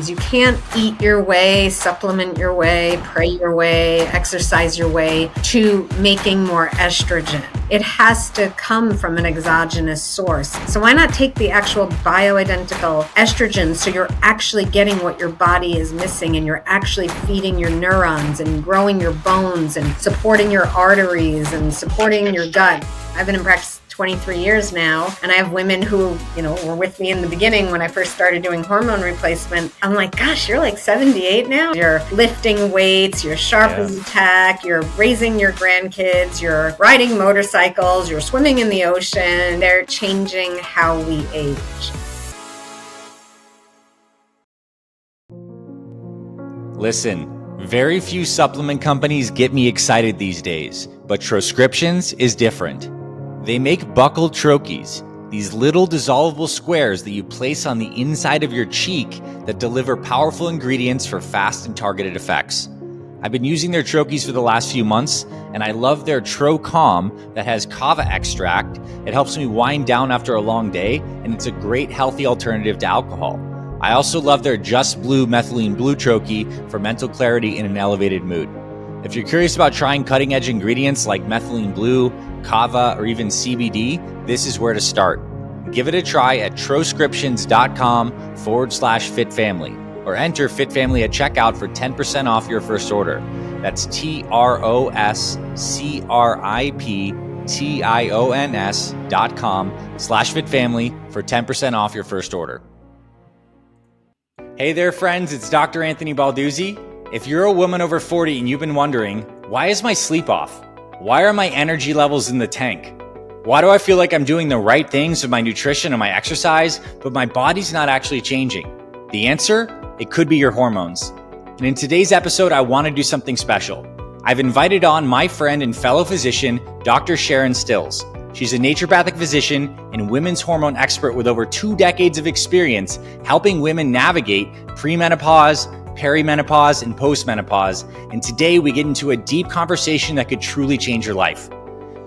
hormones. You can't eat your way, supplement your way, pray your way, exercise your way to making more estrogen. It has to come from an exogenous source. So why not take the actual bioidentical estrogen so you're actually getting what your body is missing, and you're actually feeding your neurons and growing your bones and supporting your arteries and supporting your gut. I've been in practice 23 years now, and I have women who, were with me in the beginning when I first started doing hormone replacement. I'm like, gosh, you're like 78 now. You're lifting weights, you're sharp as a tack, you're raising your grandkids, you're riding motorcycles, you're swimming in the ocean. They're changing how we age. Listen, very few supplement companies get me excited these days, but Troscriptions is different. They make buccal troches, these little dissolvable squares that you place on the inside of your cheek that deliver powerful ingredients for fast and targeted effects. I've been using their troches for the last few months, and I love their TroCalm that has kava extract. It helps me wind down after a long day, and it's a great healthy alternative to alcohol. I also love their Just Blue Methylene Blue Troche for mental clarity in an elevated mood. If you're curious about trying cutting-edge ingredients like methylene blue, kava, or even CBD, this is where to start. Give it a try at troscriptions.com/fitfamily or enter FitFamily at checkout for 10% off your first order. That's troscriptions.com/fitfamily for 10% off your first order. Hey there, friends. It's Dr. Anthony Balduzzi. If you're a woman over 40 and you've been wondering, why is my sleep off? Why are my energy levels in the tank? Why do I feel like I'm doing the right things with my nutrition and my exercise, but my body's not actually changing? The answer? It could be your hormones. And in today's episode, I want to do something special. I've invited on my friend and fellow physician, Dr. Sharon Stills. She's a naturopathic physician and women's hormone expert with over 2 decades of experience helping women navigate premenopause, perimenopause, and postmenopause. And today we get into a deep conversation that could truly change your life.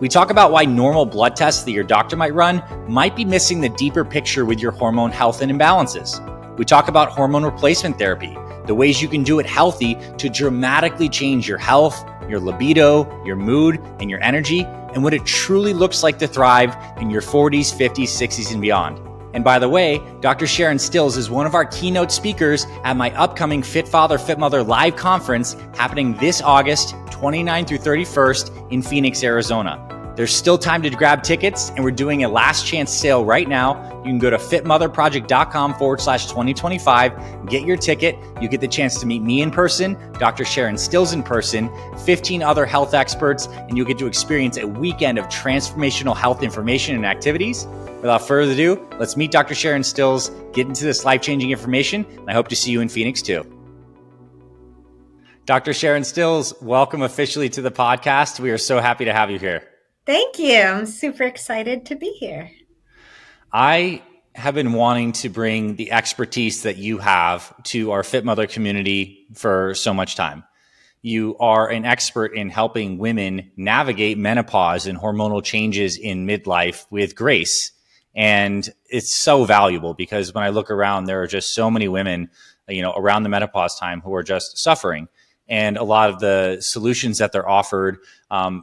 We talk about why normal blood tests that your doctor might run might be missing the deeper picture with your hormone health and imbalances. We talk about hormone replacement therapy, the ways you can do it healthy to dramatically change your health, your libido, your mood, and your energy, and what it truly looks like to thrive in your 40s, 50s, 60s, and beyond. And by the way, Dr. Sharon Stills is one of our keynote speakers at my upcoming Fit Father, Fit Mother live conference happening this August 29th through 31st in Phoenix, Arizona. There's still time to grab tickets, and we're doing a last chance sale right now. You can go to fitmotherproject.com/2025, get your ticket. You get the chance to meet me in person, Dr. Sharon Stills in person, 15 other health experts, and you'll get to experience a weekend of transformational health information and activities. Without further ado, let's meet Dr. Sharon Stills, get into this life-changing information, and I hope to see you in Phoenix too. Dr. Sharon Stills, welcome officially to the podcast. We are so happy to have you here. Thank you. I'm super excited to be here. I have been wanting to bring the expertise that you have to our Fit Mother community for so much time. You are an expert in helping women navigate menopause and hormonal changes in midlife with grace. And it's so valuable because when I look around, there are just so many women, around the menopause time who are just suffering. And a lot of the solutions that they're offered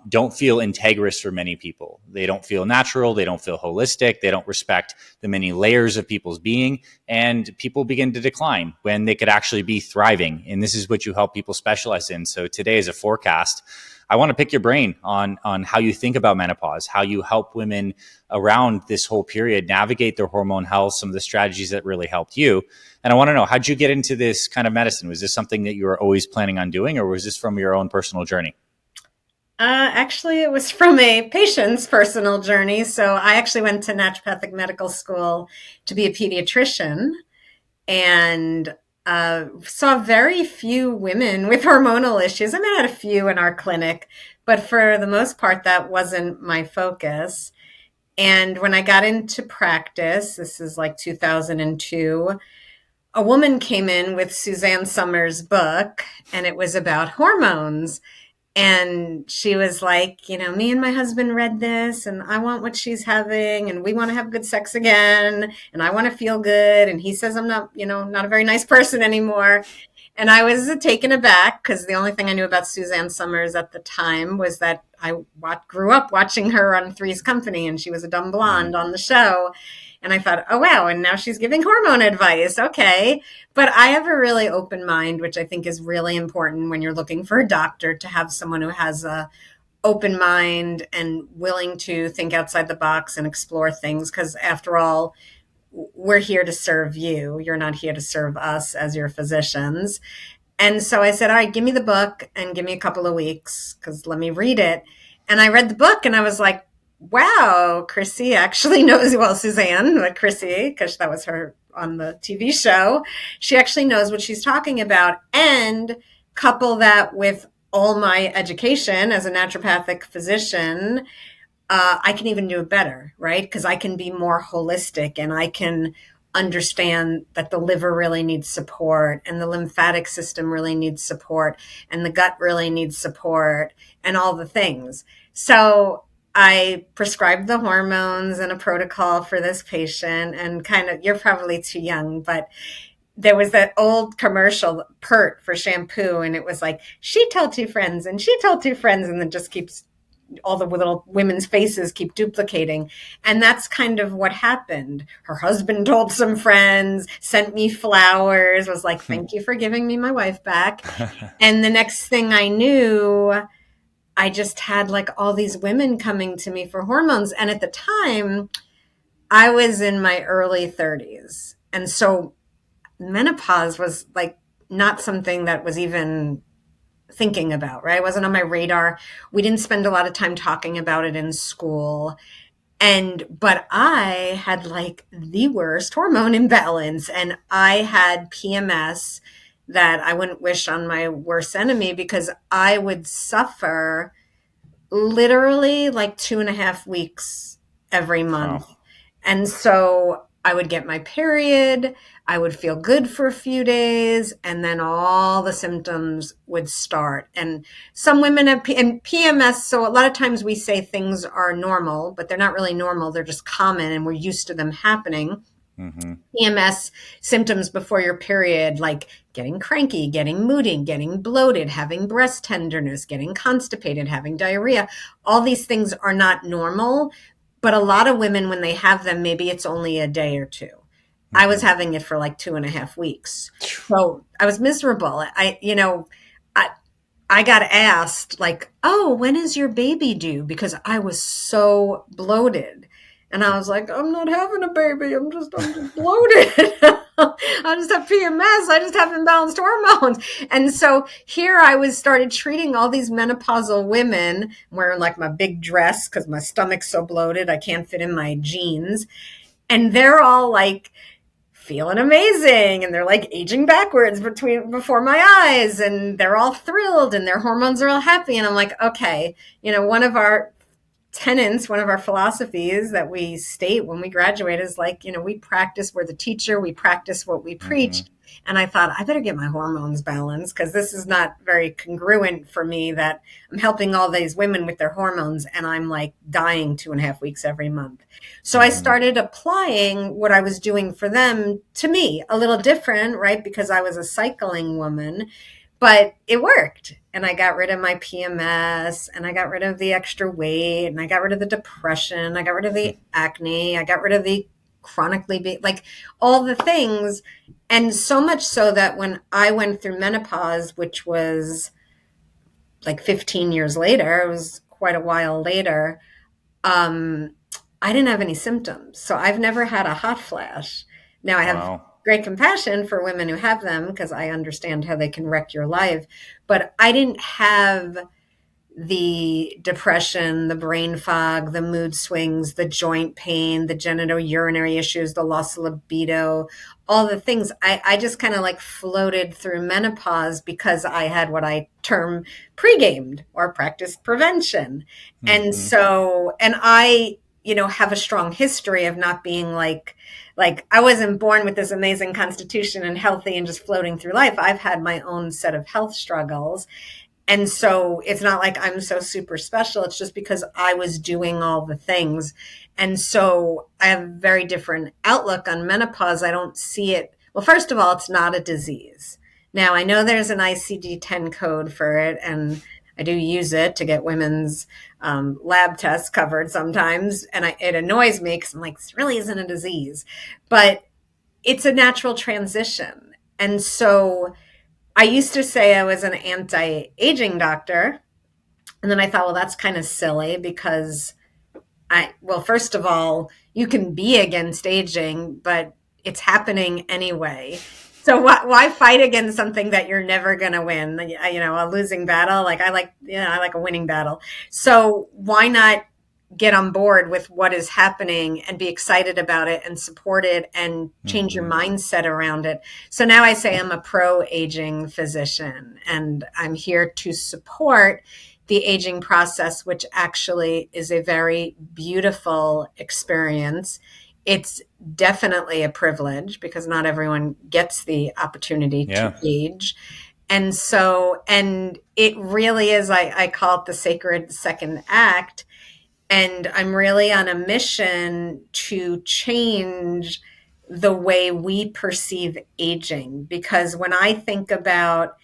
don't feel integrous for many people. They don't feel natural. They don't feel holistic. They don't respect the many layers of people's being. And people begin to decline when they could actually be thriving. And this is what you help people specialize in. So today is a forecast. I want to pick your brain on how you think about menopause, how you help women around this whole period navigate their hormone health, some of the strategies that really helped you. And I want to know, how'd you get into this kind of medicine? Was this something that you were always planning on doing, or was this from your own personal journey? Actually, it was from a patient's personal journey. So I actually went to naturopathic medical school to be a pediatrician and saw very few women with hormonal issues. I mean, I had a few in our clinic, but for the most part, that wasn't my focus. And when I got into practice, this is like 2002, a woman came in with Suzanne Somers' book, and it was about hormones. And she was like, me and my husband read this and I want what she's having and we want to have good sex again and I want to feel good. And he says I'm not, not a very nice person anymore. And I was taken aback because the only thing I knew about Suzanne Somers at the time was that I grew up watching her on Three's Company, and she was a dumb blonde on the show. And I thought, oh, wow, and now she's giving hormone advice. Okay. But I have a really open mind, which I think is really important when you're looking for a doctor, to have someone who has a open mind and willing to think outside the box and explore things. Because after all, we're here to serve you. You're not here to serve us as your physicians. And so I said, all right, give me the book and give me a couple of weeks because let me read it. And I read the book and I was like, wow, Chrissy actually knows, well, Suzanne, but Chrissy, because that was her on the TV show, she actually knows what she's talking about. And couple that with all my education as a naturopathic physician, I can even do it better, right? Because I can be more holistic and I can understand that the liver really needs support and the lymphatic system really needs support and the gut really needs support and all the things. So I prescribed the hormones and a protocol for this patient, and kind of, you're probably too young, but there was that old commercial, Pert, for shampoo, and it was like, she told two friends and she told two friends, and then just keeps, all the little women's faces keep duplicating. And that's kind of what happened. Her husband told some friends, sent me flowers, was like, thank you for giving me my wife back. And the next thing I knew, I just had like all these women coming to me for hormones. And at the time, I was in my early 30s. And so menopause was like not something that was even thinking about, right? It wasn't on my radar. We didn't spend a lot of time talking about it in school. But I had like the worst hormone imbalance, and I had PMS that I wouldn't wish on my worst enemy, because I would suffer literally like 2.5 weeks every month. Wow. And so I would get my period, I would feel good for a few days, and then all the symptoms would start. And some women have PMS, so a lot of times we say things are normal, but they're not really normal. They're just common, and we're used to them happening. Mm-hmm. PMS symptoms before your period, like getting cranky, getting moody, getting bloated, having breast tenderness, getting constipated, having diarrhea, all these things are not normal. But a lot of women, when they have them, maybe it's only a day or two. I was having it for like 2.5 weeks. So I was miserable. I got asked like, oh, when is your baby due? Because I was so bloated. And I was like, I'm not having a baby. I'm just bloated. I just have PMS. I just have imbalanced hormones. And so here I was started treating all these menopausal women, wearing like my big dress because my stomach's so bloated I can't fit in my jeans. And they're all like feeling amazing, and they're like aging backwards before my eyes, and they're all thrilled and their hormones are all happy. And I'm like, okay, one of our tenets, one of our philosophies that we state when we graduate is like, we practice, we're the teacher, we practice what we preach. And I thought, I better get my hormones balanced, because this is not very congruent for me that I'm helping all these women with their hormones and I'm like dying 2.5 weeks every month. So I started applying what I was doing for them to me, a little different, right? Because I was a cycling woman, but it worked. And I got rid of my PMS, and I got rid of the extra weight, and I got rid of the depression. I got rid of the acne. I got rid of the chronically, like all the things. And so much so that when I went through menopause, which was like 15 years later, it was quite a while later, I didn't have any symptoms. So I've never had a hot flash. Now I have great compassion for women who have them, because I understand how they can wreck your life. But I didn't have the depression, the brain fog, the mood swings, the joint pain, the genitourinary issues, the loss of libido, all the things. I just kind of like floated through menopause because I had what I term pre-gamed or practiced prevention. And so, and I, have a strong history of not being like I wasn't born with this amazing constitution and healthy and just floating through life. I've had my own set of health struggles. And so it's not like I'm so super special. It's just because I was doing all the things. And so I have a very different outlook on menopause. I don't see it. Well, first of all, it's not a disease. Now, I know there's an ICD-10 code for it, and I do use it to get women's lab tests covered sometimes. And it annoys me because I'm like, this really isn't a disease. But it's a natural transition. And so I used to say I was an anti-aging doctor. And then I thought, well, that's kind of silly because well, first of all, you can be against aging, but it's happening anyway. So why fight against something that you're never going to win? A losing battle. I like a winning battle. So why not get on board with what is happening and be excited about it and support it and change your mindset around it? So now I say I'm a pro-aging physician, and I'm here to support the aging process, which actually is a very beautiful experience. It's definitely a privilege because not everyone gets the opportunity to age. And it really is, I call it the sacred second act. And I'm really on a mission to change the way we perceive aging. Because when I think about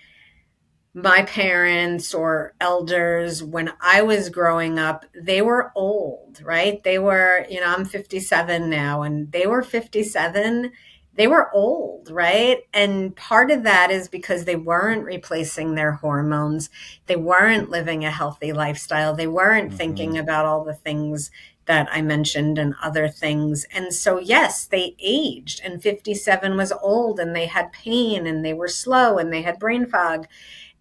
my parents or elders, when I was growing up, they were old, right? They were, I'm 57 now, and they were 57. They were old, right? And part of that is because they weren't replacing their hormones. They weren't living a healthy lifestyle. They weren't thinking about all the things that I mentioned and other things. And so, yes, they aged, and 57 was old, and they had pain, and they were slow, and they had brain fog.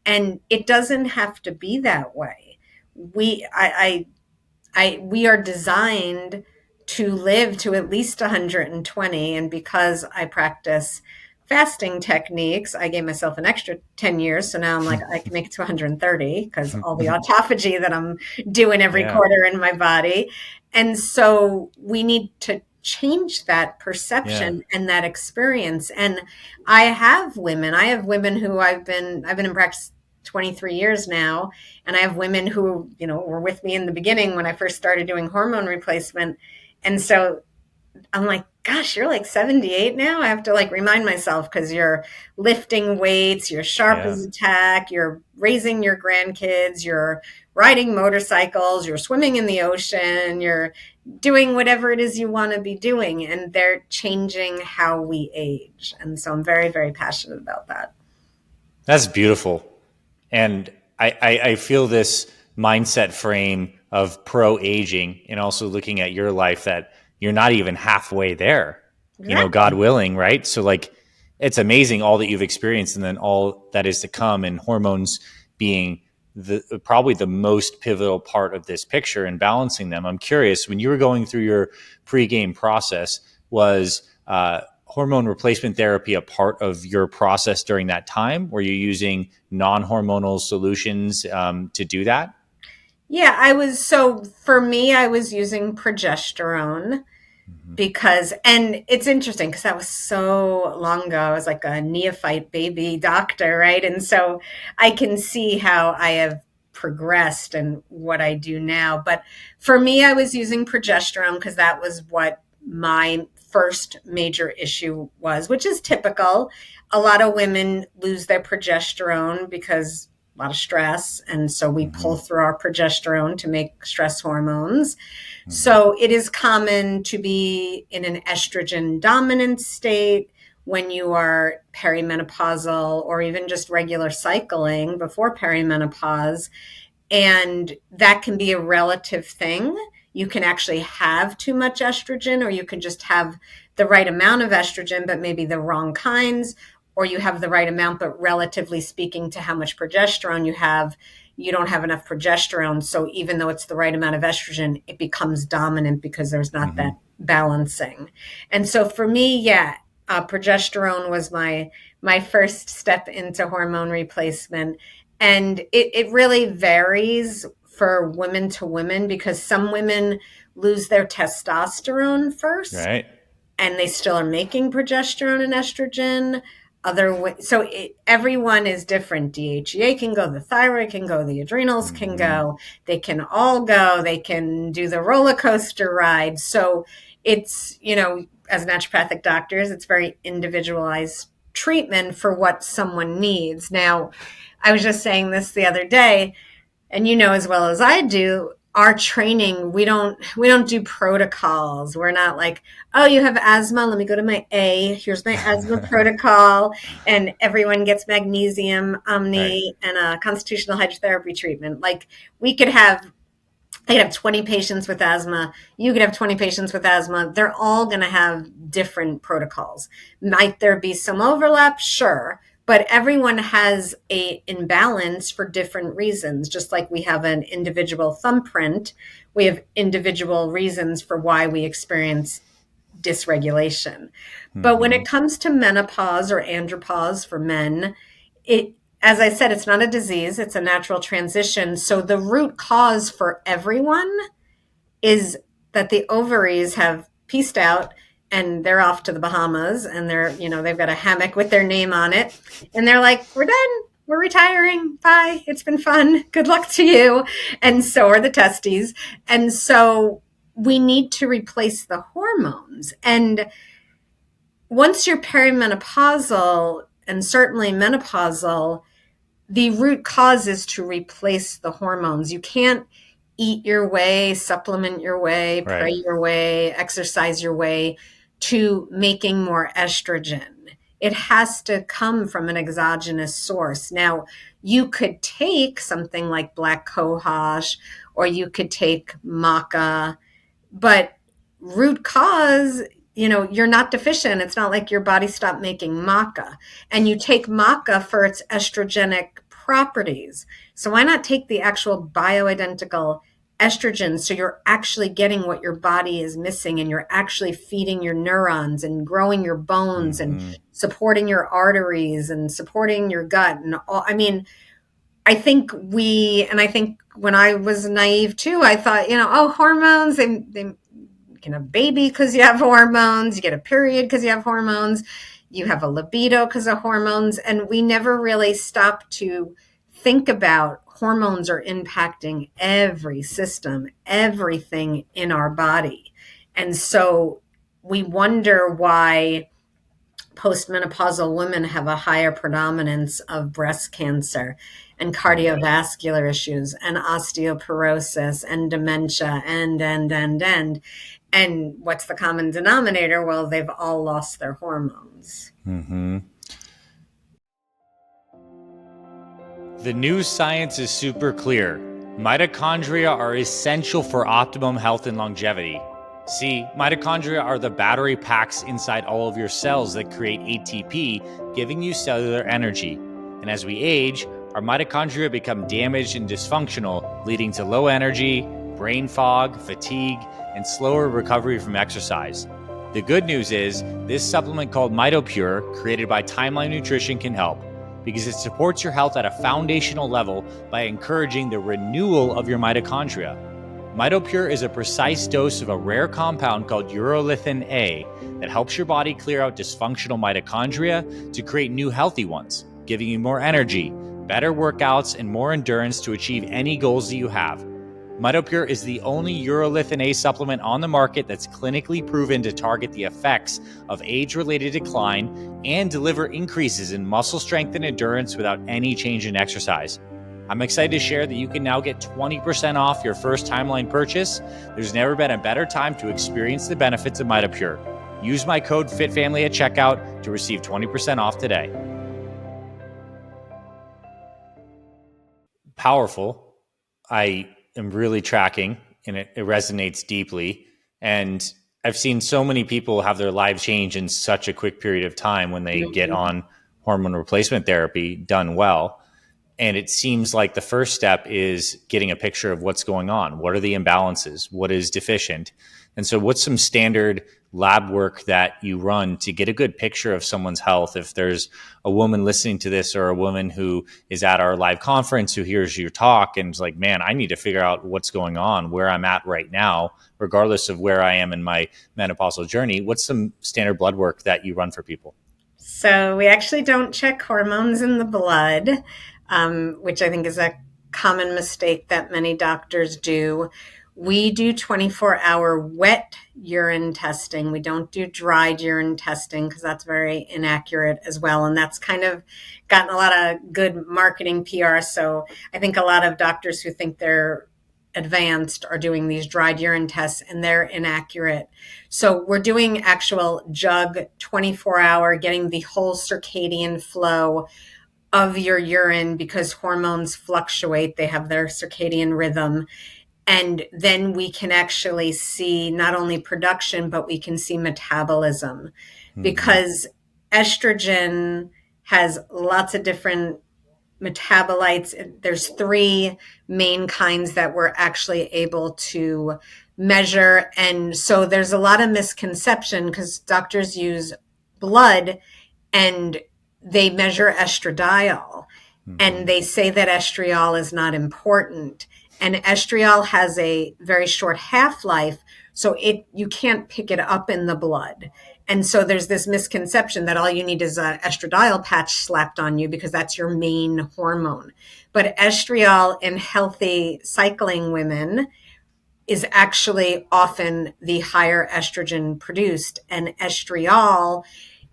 And it doesn't have to be that way. We are designed to live to at least 120. And because I practice fasting techniques, I gave myself an extra 10 years. So now I'm like, I can make it to 130 because all the autophagy that I'm doing every quarter in my body. And so we need to change that perception and that experience. And I have women who I've been in practice 23 years now. And I have women who, were with me in the beginning when I first started doing hormone replacement. And so I'm like, gosh, you're like 78 now. I have to remind myself because you're lifting weights, you're sharp as a tack, you're raising your grandkids, you're riding motorcycles, you're swimming in the ocean, you're doing whatever it is you want to be doing. And they're changing how we age. And so I'm very, very passionate about that. That's beautiful. And I feel this mindset frame of pro-aging and also looking at your life that you're not even halfway there, God willing, right? So it's amazing all that you've experienced and then all that is to come, and hormones being probably the most pivotal part of this picture and balancing them. I'm curious, when you were going through your pre-game process, was hormone replacement therapy a part of your process during that time? Were you using non-hormonal solutions to do that? Yeah, so for me, I was using progesterone because, and it's interesting because that was so long ago. I was like a neophyte baby doctor, right? And so I can see how I have progressed and what I do now. But for me, I was using progesterone because that was what my first major issue was, which is typical. A lot of women lose their progesterone because a lot of stress. And so we pull through our progesterone to make stress hormones. So it is common to be in an estrogen dominant state when you are perimenopausal or even just regular cycling before perimenopause. And that can be a relative thing. You can actually have too much estrogen, or you can just have the right amount of estrogen, but maybe the wrong kinds, or you have the right amount, but relatively speaking to how much progesterone you have, you don't have enough progesterone. So even though it's the right amount of estrogen, it becomes dominant because there's not that balancing. And so for me, progesterone was my first step into hormone replacement. And it really varies for women to women because some women lose their testosterone first. Right. And they still are making progesterone and estrogen. everyone is different. DHEA can go, the thyroid can go, the adrenals can go, they can all go, they can do the roller coaster ride. So it's, as naturopathic doctors, it's very individualized treatment for what someone needs. Now, I was just saying this the other day, and as well as I do, our training, we don't do protocols. We're not like, oh, you have asthma, let me go to my here's my asthma protocol, and everyone gets magnesium, omni, and a constitutional hydrotherapy treatment. Like, I could have 20 patients with asthma. You could have 20 patients with asthma. They're all going to have different protocols. Might there be some overlap? Sure. But everyone has a imbalance for different reasons. Just like we have an individual thumbprint, we have individual reasons for why we experience dysregulation. But when it comes to menopause or andropause for men, as I said, it's not a disease, it's a natural transition. So the root cause for everyone is that the ovaries have pieced out and they're off to the Bahamas, and they've got a hammock with their name on it. And they're like, we're done. We're retiring. Bye. It's been fun. Good luck to you. And so are the testes. And so we need to replace the hormones. And once you're perimenopausal, and certainly menopausal, the root cause is to replace the hormones. You can't eat your way, supplement your way, pray your way, exercise your way to making more estrogen. It has to come from an exogenous source. Now, you could take something like black cohosh, or you could take maca, but root cause, you're not deficient. It's not like your body stopped making maca. And you take maca for its estrogenic properties. So why not take the actual bioidentical estrogen, so you're actually getting what your body is missing, and you're actually feeding your neurons and growing your bones and supporting your arteries and supporting your gut and all. I mean, I think when I was naive too, I thought, hormones, they you can have a baby because you have hormones, you get a period because you have hormones, you have a libido because of hormones. And we never really stopped to think about hormones are impacting every system, everything in our body. And so we wonder why postmenopausal women have a higher predominance of breast cancer and cardiovascular issues and osteoporosis and dementia and what's the common denominator? Well, they've all lost their hormones. The new science is super clear. Mitochondria are essential for optimum health and longevity. See, mitochondria are the battery packs inside all of your cells that create ATP, giving you cellular energy. And as we age, our mitochondria become damaged and dysfunctional, leading to low energy, brain fog, fatigue, and slower recovery from exercise. The good news is, this supplement called MitoPure, created by Timeline Nutrition, can help, because it supports your health at a foundational level by encouraging the renewal of your mitochondria. MitoPure is a precise dose of a rare compound called urolithin A that helps your body clear out dysfunctional mitochondria to create new healthy ones, giving you more energy, better workouts, and more endurance to achieve any goals that you have. MitoPure is the only urolithin A supplement on the market that's clinically proven to target the effects of age-related decline and deliver increases in muscle strength and endurance without any change in exercise. I'm excited to share that you can now get 20% off your first Timeline purchase. There's never been a better time to experience the benefits of MitoPure. Use my code FITFAMILY at checkout to receive 20% off today. Powerful. I am really tracking, and it resonates deeply. And I've seen so many people have their lives change in such a quick period of time when they get on hormone replacement therapy done well. And it seems like the first step is getting a picture of what's going on. What are the imbalances? What is deficient? And so what's some standard lab work that you run to get a good picture of someone's health? If there's a woman listening to this, or a woman who is at our live conference who hears your talk and is like, man, I need to figure out what's going on, where I'm at right now, regardless of where I am in my menopausal journey, what's some standard blood work that you run for people? So we actually don't check hormones in the blood, which I think is a common mistake that many doctors do. We do 24-hour wet urine testing. We don't do dried urine testing because that's very inaccurate as well. And that's kind of gotten a lot of good marketing PR. So I think a lot of doctors who think they're advanced are doing these dried urine tests and they're inaccurate. So we're doing actual jug 24-hour, getting the whole circadian flow of your urine because hormones fluctuate. They have their circadian rhythm. And then we can actually see not only production, but we can see metabolism because estrogen has lots of different metabolites. There's three main kinds that we're actually able to measure. And so there's a lot of misconception because doctors use blood and they measure estradiol and they say that estriol is not important. And estriol has a very short half-life, so you can't pick it up in the blood. And so there's this misconception that all you need is an estradiol patch slapped on you because that's your main hormone. But estriol in healthy cycling women is actually often the higher estrogen produced. And estriol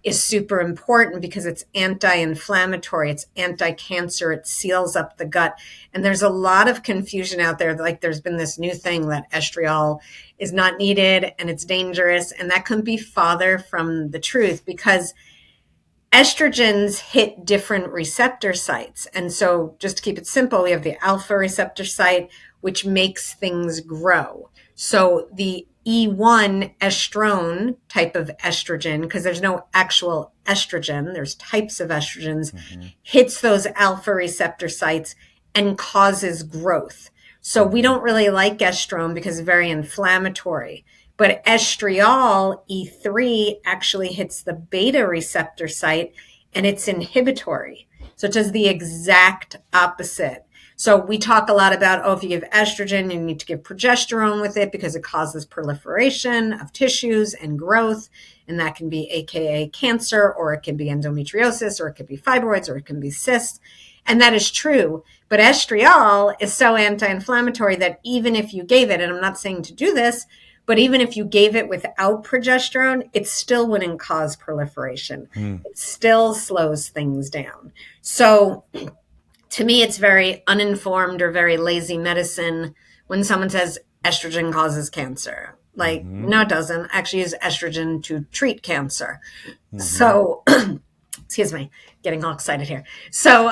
is super important because it's anti-inflammatory, it's anti-cancer, it seals up the gut. And there's a lot of confusion out there. Like there's been this new thing that estriol is not needed and it's dangerous. And that couldn't be farther from the truth because estrogens hit different receptor sites. And so just to keep it simple, we have the alpha receptor site, which makes things grow. So the E1 estrone type of estrogen, because there's no actual estrogen, there's types of estrogens, hits those alpha receptor sites and causes growth. So we don't really like estrone because it's very inflammatory. But estriol, E3, actually hits the beta receptor site and it's inhibitory. So it does the exact opposite. So we talk a lot about, if you give estrogen, you need to give progesterone with it because it causes proliferation of tissues and growth. And that can be AKA cancer, or it can be endometriosis, or it could be fibroids, or it can be cysts. And that is true. But estriol is so anti-inflammatory that even if you gave it, and I'm not saying to do this, but even if you gave it without progesterone, it still wouldn't cause proliferation. It still slows things down. So to me, it's very uninformed or very lazy medicine when someone says estrogen causes cancer. Like, no, it doesn't. I actually use estrogen to treat cancer. So, excuse me, getting all excited here. So,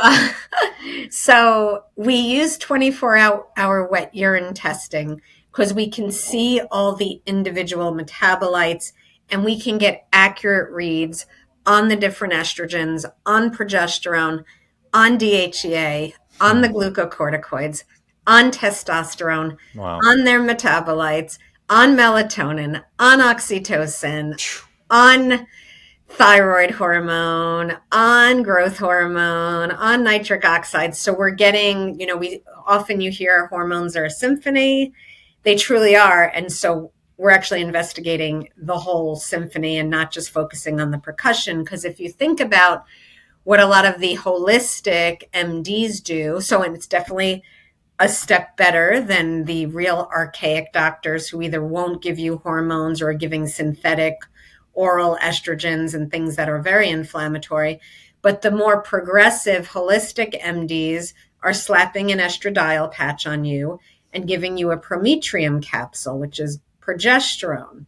so we use 24-hour wet urine testing because we can see all the individual metabolites and we can get accurate reads on the different estrogens, on progesterone, on DHEA, on the glucocorticoids, on testosterone, on their metabolites, on melatonin, on oxytocin, on thyroid hormone, on growth hormone, on nitric oxide. So we're getting, you hear hormones are a symphony. They truly are. And so we're actually investigating the whole symphony and not just focusing on the percussion. Because if you think about what a lot of the holistic MDs do, and it's definitely a step better than the real archaic doctors who either won't give you hormones or are giving synthetic oral estrogens and things that are very inflammatory. But the more progressive holistic MDs are slapping an estradiol patch on you and giving you a prometrium capsule, which is progesterone.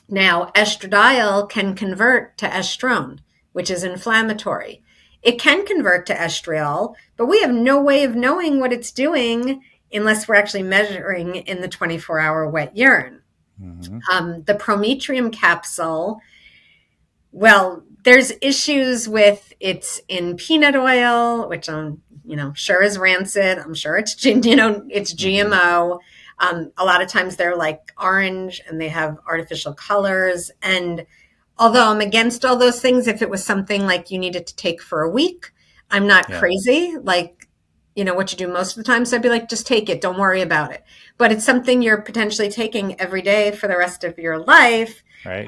Now, estradiol can convert to estrone, which is inflammatory. It can convert to estriol, but we have no way of knowing what it's doing unless we're actually measuring in the 24-hour wet urine. The prometrium capsule, there's issues with it's in peanut oil, which I'm, sure is rancid. I'm sure it's GMO. A lot of times they're like orange and they have artificial colors. And although I'm against all those things, if it was something like you needed to take for a week, I'm not crazy. Like, what you do most of the time. So I'd be like, just take it. Don't worry about it. But it's something you're potentially taking every day for the rest of your life. Right.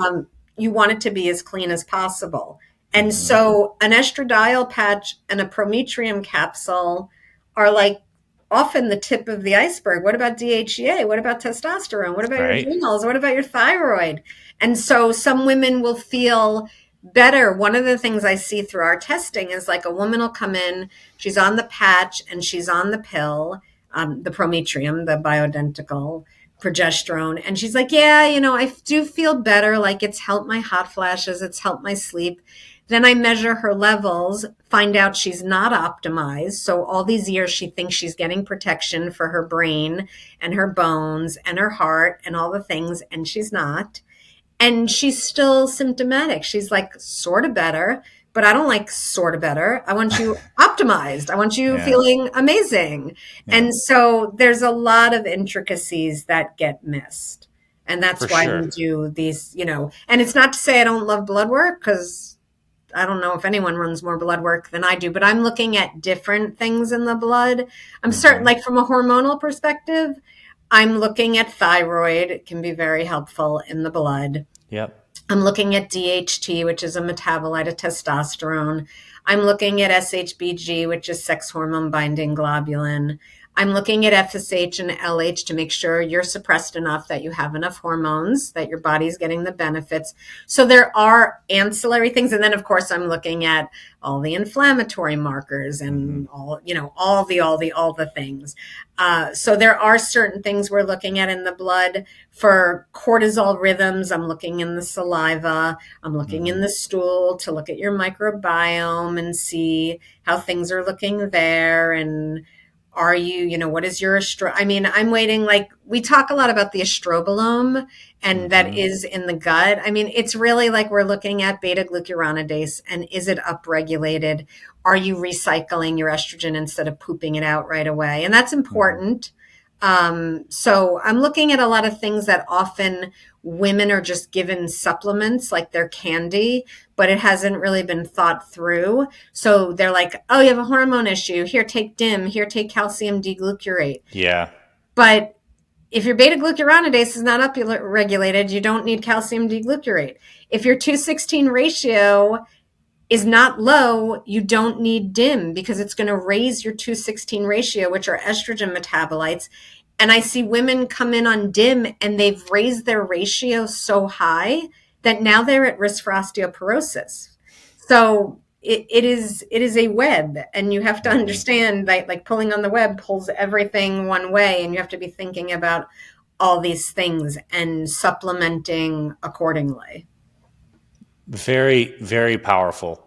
You want it to be as clean as possible. And so an estradiol patch and a prometrium capsule are like often the tip of the iceberg. What about DHEA? What about testosterone? What about your Right. adrenals? What about your thyroid? And so some women will feel better. One of the things I see through our testing is like a woman will come in, she's on the patch and she's on the pill, the prometrium, the bioidentical progesterone. And she's like, yeah, I do feel better. Like it's helped my hot flashes. It's helped my sleep. Then I measure her levels, find out she's not optimized. So all these years she thinks she's getting protection for her brain and her bones and her heart and all the things, and she's not. And she's still symptomatic. She's like sort of better, but I don't like sort of better. I want you optimized. I want you Yeah. feeling amazing. Yeah. And so there's a lot of intricacies that get missed. And that's For why sure. we do these, and it's not to say I don't love blood work, because I don't know if anyone runs more blood work than I do, but I'm looking at different things in the blood. I'm certain, like from a hormonal perspective, I'm looking at thyroid. It can be very helpful in the blood. Yep. I'm looking at DHT, which is a metabolite of testosterone. I'm looking at SHBG, which is sex hormone binding globulin. I'm looking at FSH and LH to make sure you're suppressed enough that you have enough hormones, that your body's getting the benefits. So there are ancillary things. And then, of course, I'm looking at all the inflammatory markers and all the things. So there are certain things we're looking at in the blood. For cortisol rhythms, I'm looking in the saliva. I'm looking in the stool to look at your microbiome and see how things are looking there. And are you, what is your I'm waiting, like we talk a lot about the estrobolome, and that is in the gut. It's really like we're looking at beta glucuronidase, and is it upregulated? Are you recycling your estrogen instead of pooping it out right away? And that's important. So I'm looking at a lot of things that often women are just given supplements like they're candy, but it hasn't really been thought through. So they're like, oh, you have a hormone issue. Here, take DIM. Here, take calcium D-glucarate. Yeah. But if your beta glucuronidase is not upregulated, you don't need calcium D-glucarate. If your 2:16 ratio is not low, you don't need DIM, because it's going to raise your 2:16 ratio, which are estrogen metabolites. And I see women come in on DIM and they've raised their ratio so high that now they're at risk for osteoporosis. So it is a web, and you have to understand that like pulling on the web pulls everything one way, and you have to be thinking about all these things and supplementing accordingly. Very, very powerful.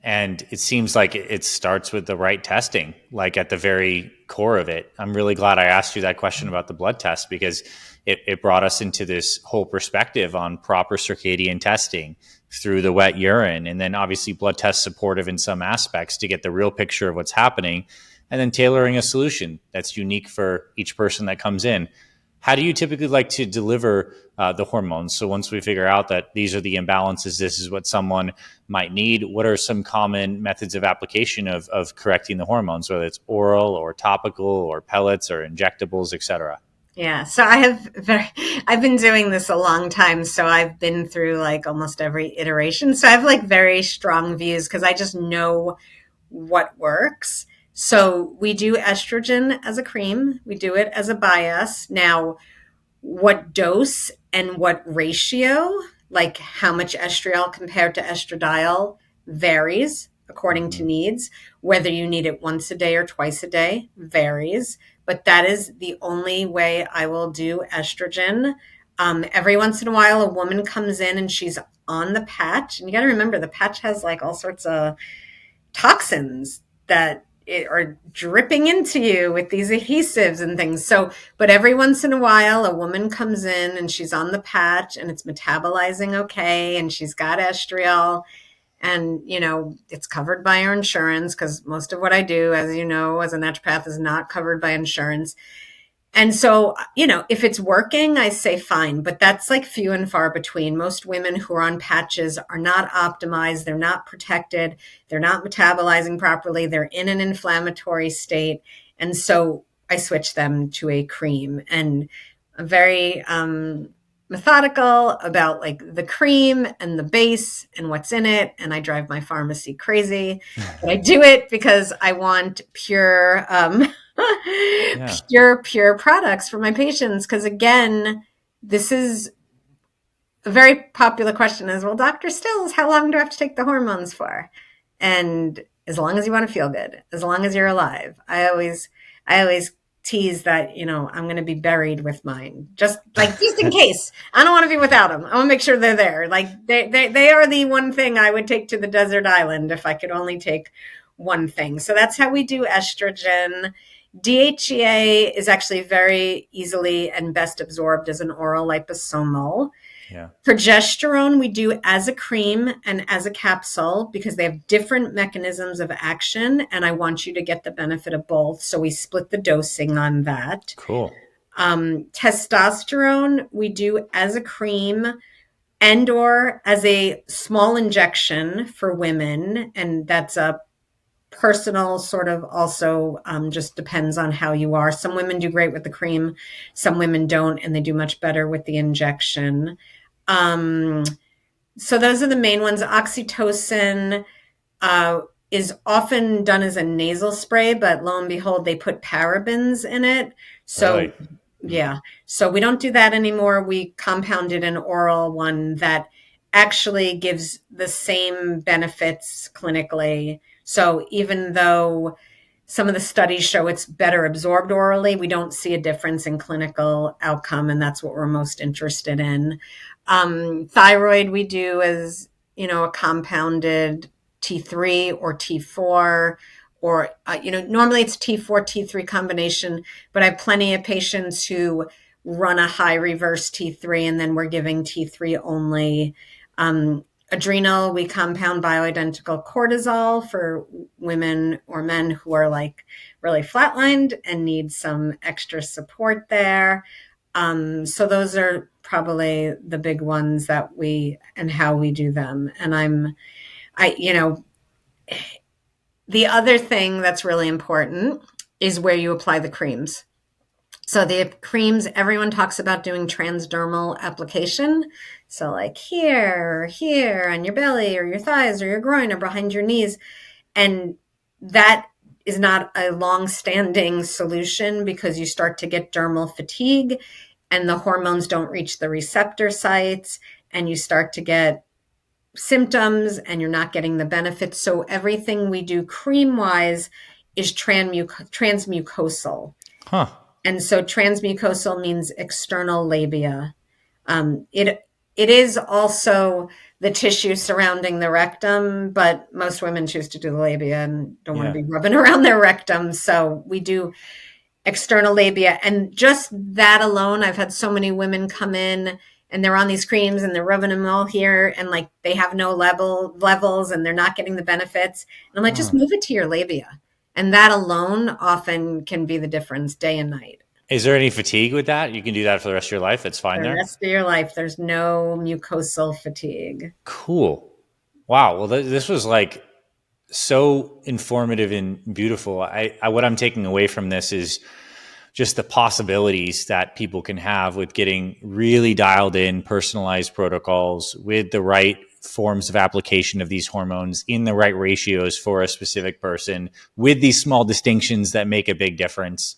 And it seems like it starts with the right testing, like at the very core of it. I'm really glad I asked you that question about the blood test, because it brought us into this whole perspective on proper circadian testing through the wet urine. And then obviously blood test supportive in some aspects to get the real picture of what's happening, and then tailoring a solution that's unique for each person that comes in. How do you typically like to deliver the hormones? So once we figure out that these are the imbalances, this is what someone might need, what are some common methods of application of correcting the hormones, whether it's oral or topical or pellets or injectables, et cetera? Yeah. So I've been doing this a long time. So I've been through like almost every iteration. So I have like very strong views because I just know what works. So we do estrogen as a cream. We do it as a bias. Now, what dose and what ratio, like how much estriol compared to estradiol, varies according to needs. Whether you need it once a day or twice a day varies, but that is the only way I will do estrogen. Every once in a while, a woman comes in and she's on the patch, and you got to remember the patch has like all sorts of toxins that are dripping into you with these adhesives and things. So, but every once in a while, a woman comes in and she's on the patch and it's metabolizing okay, and she's got estriol, and it's covered by our insurance, because most of what I do, as you know, as a naturopath, is not covered by insurance. And so, if it's working, I say fine, but that's like few and far between. Most women who are on patches are not optimized. They're not protected. They're not metabolizing properly. They're in an inflammatory state. And so I switch them to a cream. And I'm very methodical about like the cream and the base and what's in it. And I drive my pharmacy crazy, but I do it because I want pure, Yeah. pure products for my patients. Because again, this is a very popular question is, well, Dr. Stills, how long do I have to take the hormones for? And as long as you want to feel good, as long as you're alive. I always tease that, I'm going to be buried with mine, just in case. I don't want to be without them. I want to make sure they're there. Like they are the one thing I would take to the desert island if I could only take one thing. So that's how we do estrogen. DHEA is actually very easily and best absorbed as an oral liposomal. Yeah. Progesterone we do as a cream and as a capsule because they have different mechanisms of action, and I want you to get the benefit of both. So we split the dosing on that. Cool. Testosterone we do as a cream and or as a small injection for women, and that's a personal sort of also just depends on how you are. Some women do great with the cream, some women don't, and they do much better with the injection. So those are the main ones. Oxytocin is often done as a nasal spray, but lo and behold, they put parabens in it. So Really? yeah, so we don't do that anymore. We compounded an oral one that actually gives the same benefits clinically. So even though some of the studies show it's better absorbed orally, we don't see a difference in clinical outcome, and that's what we're most interested in. Thyroid we do as, a compounded T3 or T4, or, normally it's T4, T3 combination, but I have plenty of patients who run a high reverse T3 and then we're giving T3 only. Adrenal, we compound bioidentical cortisol for women or men who are like really flatlined and need some extra support there. So those are probably the big ones that and how we do them. And the other thing that's really important is where you apply the creams. So the creams, everyone talks about doing transdermal application. So like here on your belly or your thighs or your groin or behind your knees. And that is not a long-standing solution because you start to get dermal fatigue and the hormones don't reach the receptor sites and you start to get symptoms and you're not getting the benefits. So everything we do cream-wise is transmucosal. Huh. And so transmucosal means external labia. It is also the tissue surrounding the rectum, but most women choose to do the labia and don't want to be rubbing around their rectum. So we do external labia. And just that alone, I've had so many women come in and they're on these creams and they're rubbing them all here and like they have no levels and they're not getting the benefits. And I'm like, just move it to your labia. And that alone often can be the difference day and night. Is there any fatigue with that? You can do that for the rest of your life. It's fine The there. rest of your life, there's no mucosal fatigue. Cool. Wow. Well, this was like so informative and beautiful. What I'm taking away from this is just the possibilities that people can have with getting really dialed in, personalized protocols with the right forms of application of these hormones in the right ratios for a specific person with these small distinctions that make a big difference,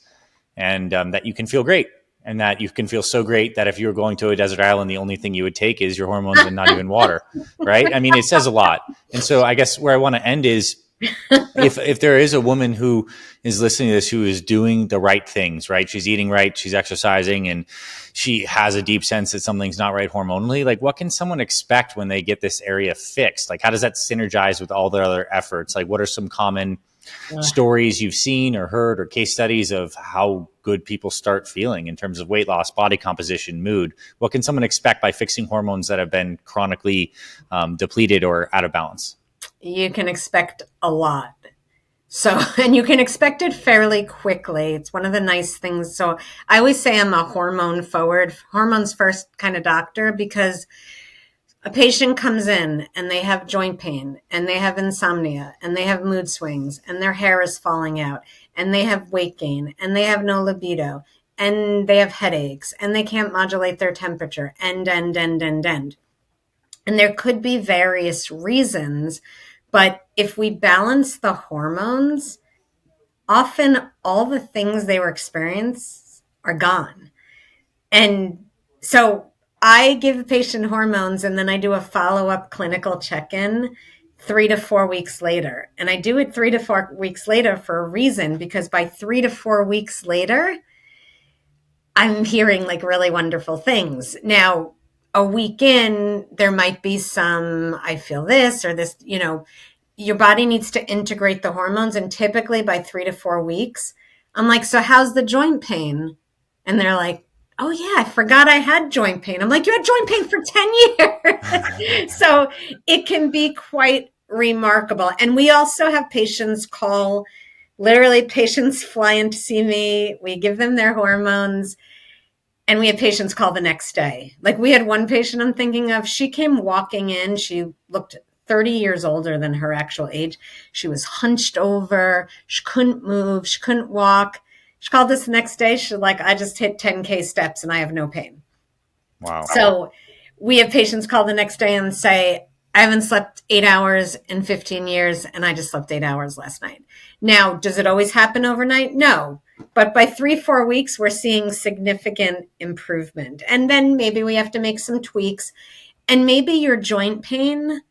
and that you can feel great, and that you can feel so great that if you were going to a desert island, the only thing you would take is your hormones and not even water, right? I mean, it says a lot. And so I guess where I want to end is, if there is a woman who is listening to this, who is doing the right things, right? She's eating right, she's exercising, and she has a deep sense that something's not right hormonally. Like, what can someone expect when they get this area fixed? Like, how does that synergize with all their other efforts? Like, what are some common stories you've seen or heard or case studies of how good people start feeling in terms of weight loss, body composition, mood? What can someone expect by fixing hormones that have been chronically depleted or out of balance? You can expect a lot. So, and you can expect it fairly quickly. It's one of the nice things. So I always say I'm a hormones first kind of doctor, because a patient comes in and they have joint pain and they have insomnia and they have mood swings and their hair is falling out and they have weight gain and they have no libido and they have headaches and they can't modulate their temperature and. And there could be various reasons, but if we balance the hormones, often all the things they were experiencing are gone. And so I give the patient hormones and then I do a follow-up clinical check-in 3 to 4 weeks later. And I do it 3 to 4 weeks later for a reason, because by 3 to 4 weeks later, I'm hearing like really wonderful things. Now, a week in, there might be some, I feel this or this, your body needs to integrate the hormones. And typically by 3 to 4 weeks, I'm like, so how's the joint pain? And they're like, oh yeah, I forgot I had joint pain. I'm like, you had joint pain for 10 years. So it can be quite remarkable. And we also have patients call, literally patients fly in to see me. We give them their hormones. And we had patients call the next day. Like we had one patient I'm thinking of, she came walking in. She looked 30 years older than her actual age. She was hunched over. She couldn't move. She couldn't walk. She called us the next day. She's like, I just hit 10K steps and I have no pain. Wow. So we have patients call the next day and say, I haven't slept 8 hours in 15 years and I just slept 8 hours last night. Now, does it always happen overnight? No. But by 3-4 weeks, we're seeing significant improvement. And then maybe we have to make some tweaks. And maybe your joint pain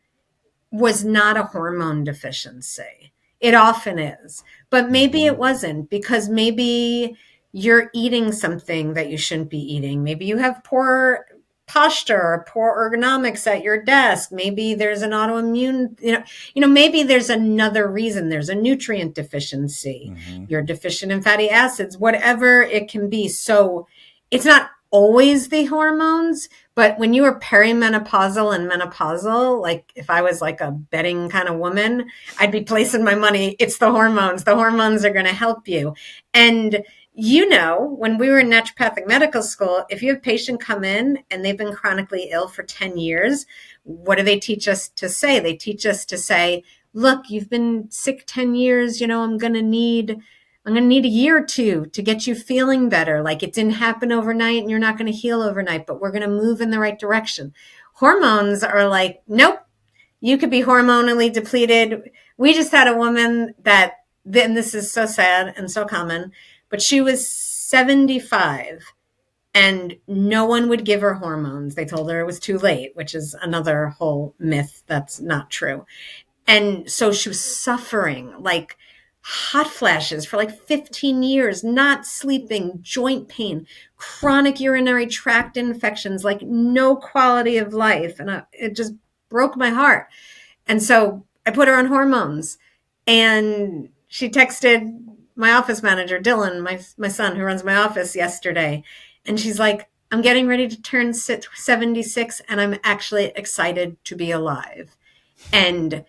was not a hormone deficiency. It often is. But maybe it wasn't, because maybe you're eating something that you shouldn't be eating. Maybe you have poor posture or poor ergonomics at your desk. Maybe there's an autoimmune, maybe there's another reason. There's a nutrient deficiency. You're deficient in fatty acids, whatever it can be. So it's not always the hormones, but when you are perimenopausal and menopausal, like if I was like a betting kind of woman, I'd be placing my money. It's the hormones. The hormones are going to help you. And when we were in naturopathic medical school, if you have a patient come in and they've been chronically ill for 10 years, what do they teach us to say? They teach us to say, look, you've been sick 10 years, I'm going to need a year or two to get you feeling better. Like it didn't happen overnight and you're not going to heal overnight, but we're going to move in the right direction. Hormones are like, nope, you could be hormonally depleted. We just had a woman and this is so sad and so common, but she was 75 and no one would give her hormones. They told her it was too late, which is another whole myth that's not true. And so she was suffering like hot flashes for like 15 years, not sleeping, joint pain, chronic urinary tract infections, like no quality of life. And it just broke my heart. And so I put her on hormones, and she texted my office manager, Dylan, my son who runs my office, yesterday. And she's like, I'm getting ready to turn 76 and I'm actually excited to be alive. And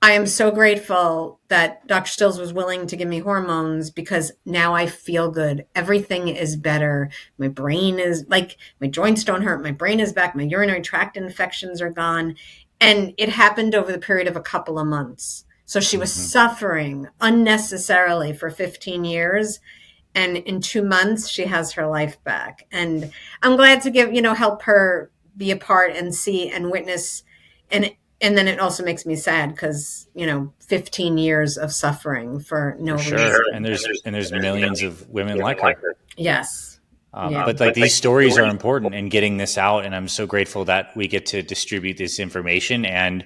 I am so grateful that Dr. Stills was willing to give me hormones, because now I feel good. Everything is better. My brain is like, my joints don't hurt. My brain is back. My urinary tract infections are gone. And it happened over the period of a couple of months. So she was suffering unnecessarily for 15 years. And in 2 months, she has her life back. And I'm glad to help her be a part and see and witness. And then it also makes me sad because, 15 years of suffering for no reason. And there's millions of women like her. Yes. But like these stories are important in getting this out. And I'm so grateful that we get to distribute this information and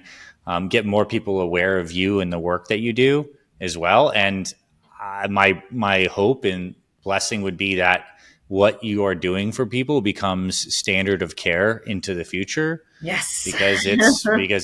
get more people aware of you and the work that you do as well. And my hope and blessing would be that what you are doing for people becomes standard of care into the future. Yes. Because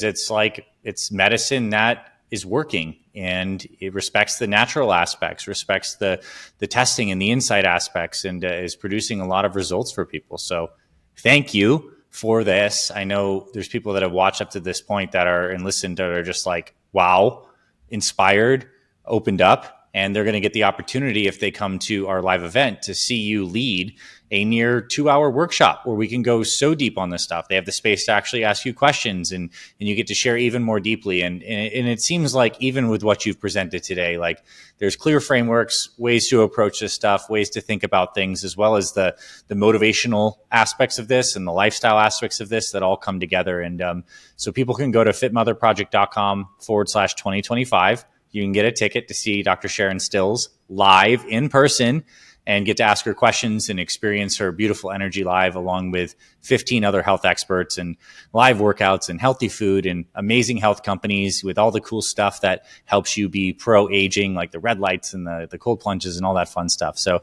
it's medicine that is working, and it respects the natural aspects, respects the testing and the insight aspects, and is producing a lot of results for people. So thank you for this. I know there's people that have watched up to this point that are and listened that are just like, wow, inspired, opened up. And they're going to get the opportunity, if they come to our live event, to see you lead a near 2-hour workshop where we can go so deep on this stuff. They have the space to actually ask you questions, and you get to share even more deeply. And it seems like even with what you've presented today, like there's clear frameworks, ways to approach this stuff, ways to think about things, as well as the motivational aspects of this and the lifestyle aspects of this that all come together. And so people can go to fitmotherproject.com/2025. You can get a ticket to see Dr. Sharon Stills live in person and get to ask her questions and experience her beautiful energy live, along with 15 other health experts and live workouts and healthy food and amazing health companies with all the cool stuff that helps you be pro-aging, like the red lights and the cold plunges and all that fun stuff. So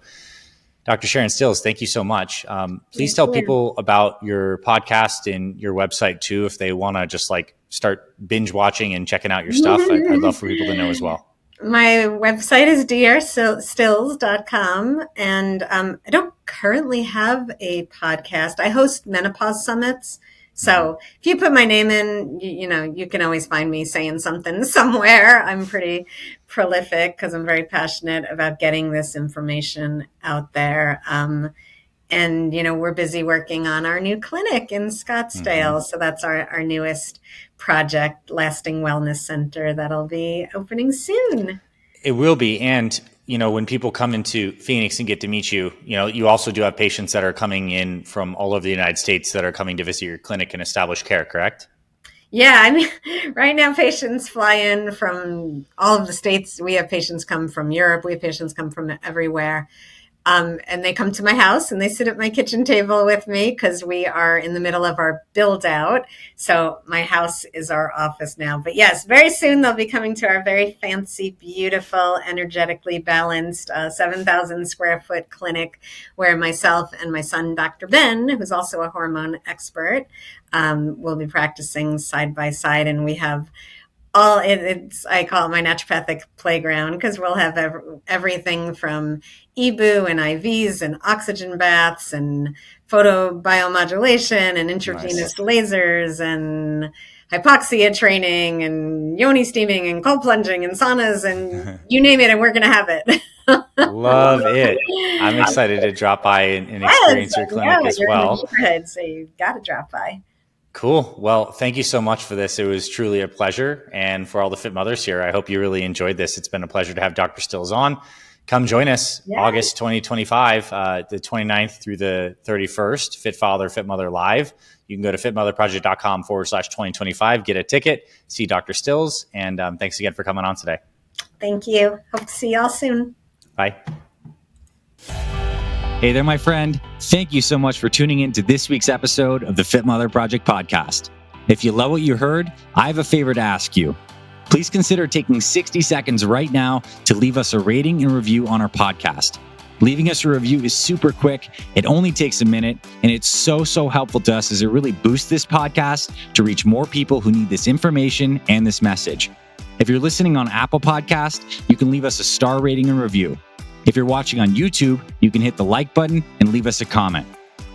Dr. Sharon Stills, thank you so much. Please tell people about your podcast and your website too, if they want to just like start binge watching and checking out your stuff. I'd love for people to know as well. My website is drstills.com, and I don't currently have a podcast. I host menopause summits. So if you put my name in, you can always find me saying something somewhere. I'm pretty prolific because I'm very passionate about getting this information out there. And, we're busy working on our new clinic in Scottsdale. Mm-hmm. So that's our newest project, Lasting Wellness Center, that'll be opening soon. It will be. And, when people come into Phoenix and get to meet you, you also do have patients that are coming in from all over the United States that are coming to visit your clinic and establish care, correct? Yeah, right now patients fly in from all of the states. We have patients come from Europe. We have patients come from everywhere. And they come to my house and they sit at my kitchen table with me because we are in the middle of our build out. So my house is our office now. But yes, very soon they'll be coming to our very fancy, beautiful, energetically balanced 7,000 square foot clinic where myself and my son, Dr. Ben, who's also a hormone expert, will be practicing side by side. And we have I call it my naturopathic playground because we'll have everything from EBOO and IVs and oxygen baths and photobiomodulation and intravenous lasers and hypoxia training and yoni steaming and cold plunging and saunas and you name it, and we're going to have it. Love it. I'm excited to drop by and experience your clinic as well. In the neighborhood, so you've got to drop by. Cool. Well, thank you so much for this. It was truly a pleasure. And for all the Fit Mothers here, I hope you really enjoyed this. It's been a pleasure to have Dr. Stills on. Come join us August 2025, the 29th through the 31st, Fit Father, Fit Mother Live. You can go to fitmotherproject.com/2025, get a ticket, see Dr. Stills. And thanks again for coming on today. Thank you. Hope to see y'all soon. Bye. Hey there, my friend. Thank you so much for tuning in to this week's episode of the Fit Mother Project podcast. If you love what you heard, I have a favor to ask you. Please consider taking 60 seconds right now to leave us a rating and review on our podcast. Leaving us a review is super quick. It only takes a minute, and it's so helpful to us as it really boosts this podcast to reach more people who need this information and this message. If you're listening on Apple Podcast, you can leave us a star rating and review. If you're watching on YouTube, you can hit the like button and leave us a comment.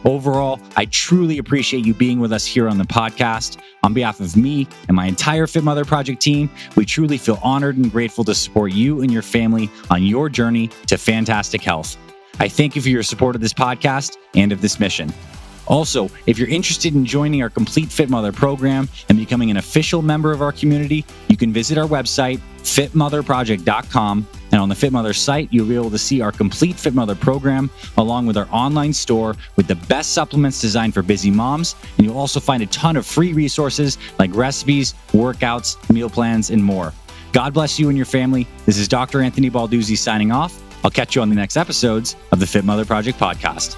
Overall, I truly appreciate you being with us here on the podcast. On behalf of me and my entire Fit Mother Project team, we truly feel honored and grateful to support you and your family on your journey to fantastic health. I thank you for your support of this podcast and of this mission. Also, if you're interested in joining our complete Fit Mother program and becoming an official member of our community, you can visit our website, fitmotherproject.com. And on the Fit Mother site, you'll be able to see our complete Fit Mother program, along with our online store with the best supplements designed for busy moms. And you'll also find a ton of free resources like recipes, workouts, meal plans, and more. God bless you and your family. This is Dr. Anthony Balduzzi signing off. I'll catch you on the next episodes of the Fit Mother Project podcast.